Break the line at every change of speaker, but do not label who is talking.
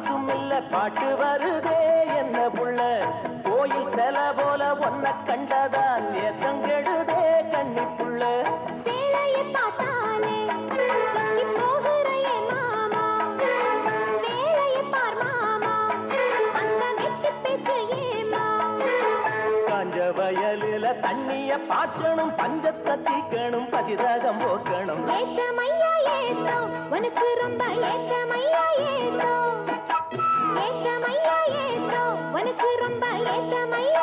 காசும் இல்ல பாட்டு வருதே என்ன புள்ள கோயில் செல போல ஒன்ன கண்டதான் ஏத்தம் கெடுதே கண்ணி புள்ள
சேலையை பார்த்தாலே சொக்கி போகிறையே மாமா வேலையை பார் மாமா அந்த வெட்டி பேச்சு ஏமா
காஞ்ச வயலில தண்ணிய பாய்ச்சணும் பஞ்சத்தை தீக்கணும் பதிரகம் போக்கணும்
ஏத்தமையா ஏத்தோ உனக்கு ரொம்ப ஏத்தமையா ஏத்தோ ஏத்தமையா ஏத்தோ உனக்கு ரொம்ப ஏத்தமையா